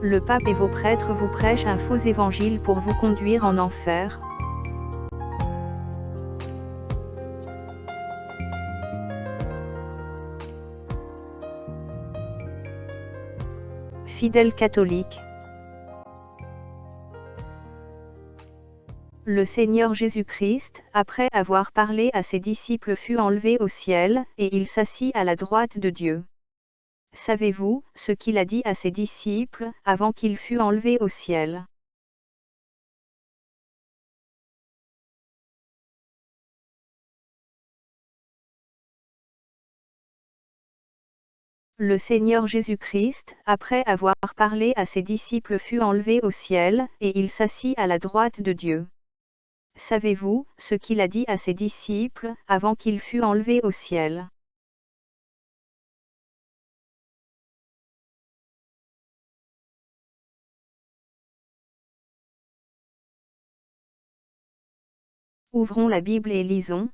Le pape et vos prêtres vous prêchent un faux évangile pour vous conduire en enfer. Fidèles catholiques. Le Seigneur Jésus-Christ, après avoir parlé à ses disciples, fut enlevé au ciel, et il s'assit à la droite de Dieu. Savez-vous ce qu'il a dit à ses disciples avant qu'il fût enlevé au ciel? Le Seigneur Jésus-Christ, après avoir parlé à ses disciples, fut enlevé au ciel, et il s'assit à la droite de Dieu. Savez-vous ce qu'il a dit à ses disciples avant qu'il fût enlevé au ciel? Ouvrons la Bible et lisons.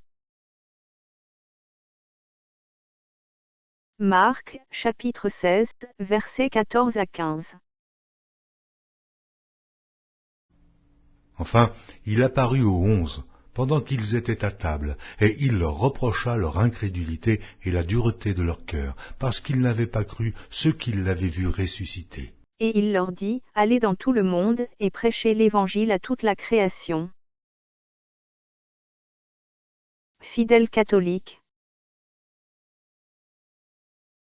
Marc, chapitre 16, versets 14 à 15. Enfin, il apparut aux 11, pendant qu'ils étaient à table, et il leur reprocha leur incrédulité et la dureté de leur cœur, parce qu'ils n'avaient pas cru ceux qui l'avaient vu ressusciter. Et il leur dit, allez dans tout le monde, et prêchez l'Évangile à toute la création. Fidèles catholiques.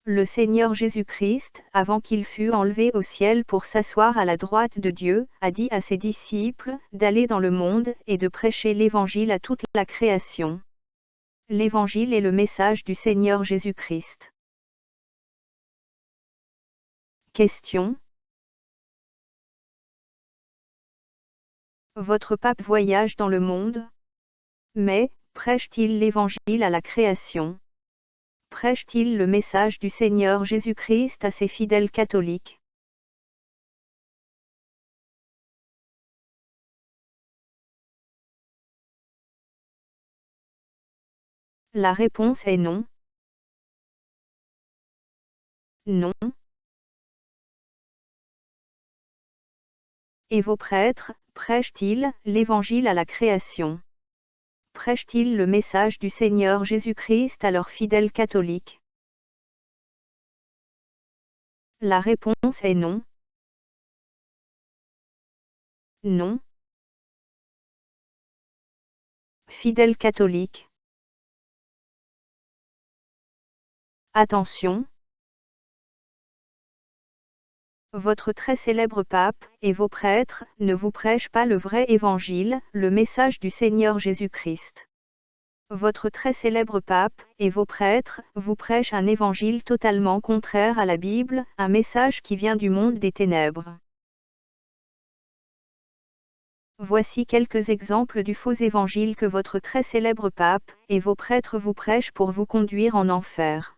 Le Seigneur Jésus-Christ, avant qu'il fût enlevé au ciel pour s'asseoir à la droite de Dieu, a dit à ses disciples d'aller dans le monde et de prêcher l'Évangile à toute la création. L'Évangile est le message du Seigneur Jésus-Christ. Question. Votre pape voyage dans le monde? Mais, prêche-t-il l'Évangile à la création? Prêche-t-il le message du Seigneur Jésus-Christ à ses fidèles catholiques? La réponse est non. Non. Et vos prêtres, prêchent-ils l'Évangile à la création? Prêchent-ils le message du Seigneur Jésus-Christ à leurs fidèles catholiques? La réponse est non. Non. Fidèles catholiques. Attention. Votre très célèbre pape, et vos prêtres, ne vous prêchent pas le vrai évangile, le message du Seigneur Jésus-Christ. Votre très célèbre pape, et vos prêtres, vous prêchent un évangile totalement contraire à la Bible, un message qui vient du monde des ténèbres. Voici quelques exemples du faux évangile que votre très célèbre pape, et vos prêtres vous prêchent pour vous conduire en enfer.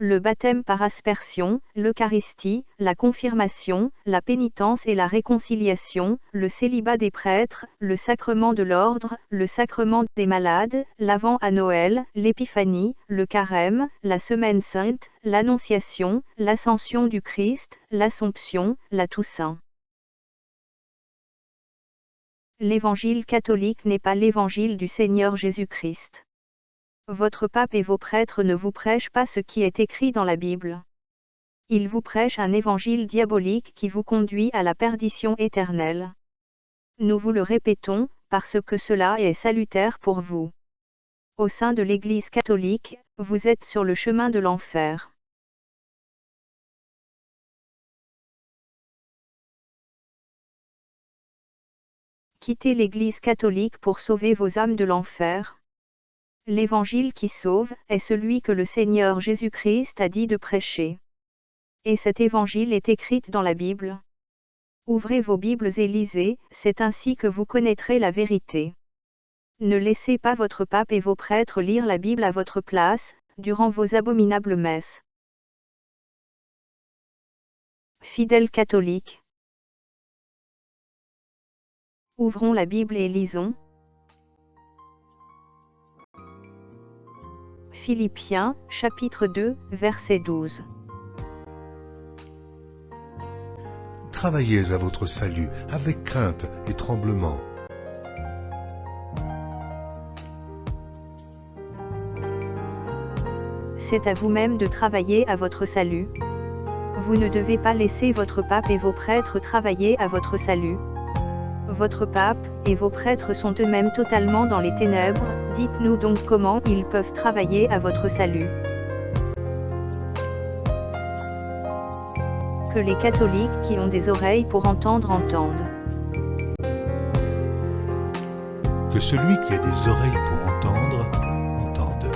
Le baptême par aspersion, l'Eucharistie, la confirmation, la pénitence et la réconciliation, le célibat des prêtres, le sacrement de l'ordre, le sacrement des malades, l'Avent à Noël, l'Épiphanie, le Carême, la Semaine sainte, l'Annonciation, l'Ascension du Christ, l'Assomption, la Toussaint. L'Évangile catholique n'est pas l'Évangile du Seigneur Jésus-Christ. Votre pape et vos prêtres ne vous prêchent pas ce qui est écrit dans la Bible. Ils vous prêchent un évangile diabolique qui vous conduit à la perdition éternelle. Nous vous le répétons, parce que cela est salutaire pour vous. Au sein de l'Église catholique, vous êtes sur le chemin de l'enfer. Quittez l'Église catholique pour sauver vos âmes de l'enfer. L'Évangile qui sauve est celui que le Seigneur Jésus-Christ a dit de prêcher. Et cet Évangile est écrit dans la Bible. Ouvrez vos Bibles et lisez, c'est ainsi que vous connaîtrez la vérité. Ne laissez pas votre pape et vos prêtres lire la Bible à votre place, durant vos abominables messes. Fidèles catholiques. Ouvrons la Bible et lisons. Philippiens, chapitre 2, verset 12. travaillez à votre salut avec crainte et tremblement. C'est à vous-même de travailler à votre salut. Vous ne devez pas laisser votre pape et vos prêtres travailler à votre salut. Votre pape et vos prêtres sont eux-mêmes totalement dans les ténèbres, dites-nous donc comment ils peuvent travailler à votre salut. Que les catholiques qui ont des oreilles pour entendre entendent. Que celui qui a des oreilles pour entendre, entende.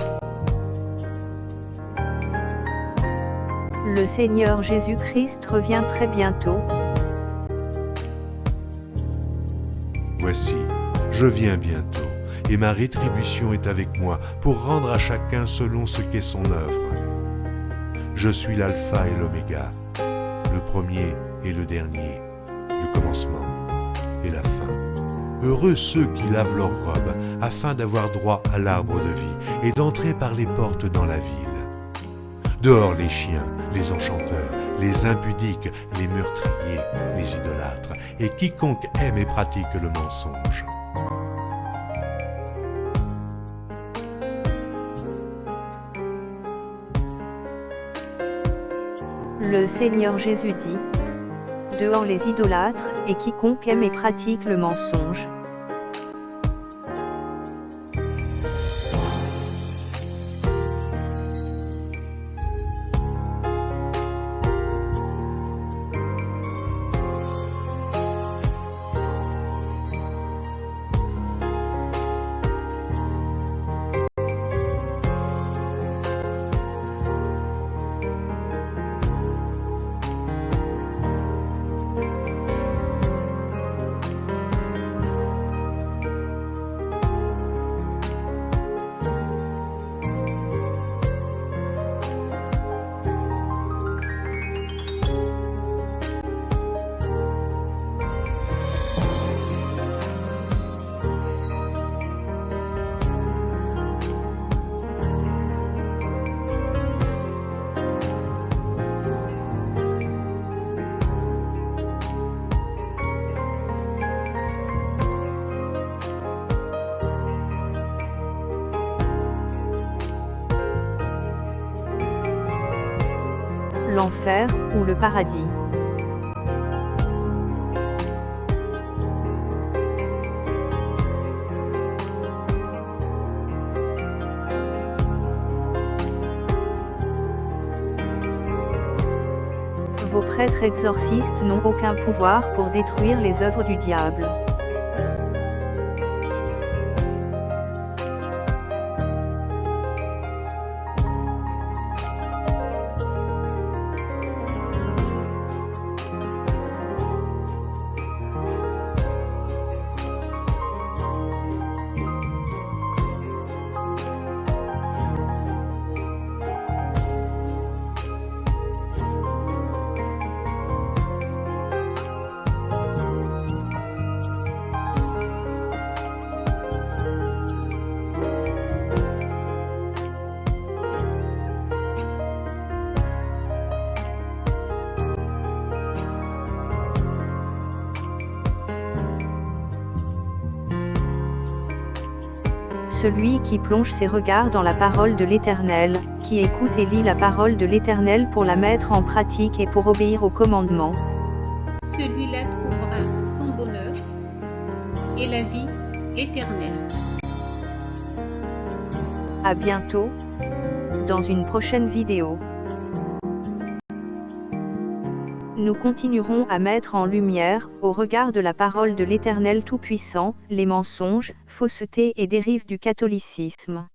Le Seigneur Jésus-Christ revient très bientôt. Voici, je viens bientôt, et ma rétribution est avec moi, pour rendre à chacun selon ce qu'est son œuvre. Je suis l'alpha et l'oméga, le premier et le dernier, le commencement et la fin. Heureux ceux qui lavent leurs robes, afin d'avoir droit à l'arbre de vie, et d'entrer par les portes dans la ville. Dehors les chiens, les enchanteurs, les impudiques, les meurtriers, les idolâtres, et quiconque aime et pratique le mensonge. Le Seigneur Jésus dit, « Dehors les idolâtres, et quiconque aime et pratique le mensonge. » L'enfer ou le paradis. Vos prêtres exorcistes n'ont aucun pouvoir pour détruire les œuvres du diable. Celui qui plonge ses regards dans la parole de l'Éternel, qui écoute et lit la parole de l'Éternel pour la mettre en pratique et pour obéir aux commandements. Celui-là trouvera son bonheur et la vie éternelle. À bientôt, dans une prochaine vidéo. Nous continuerons à mettre en lumière, au regard de la parole de l'Éternel Tout-Puissant, les mensonges, faussetés et dérives du catholicisme.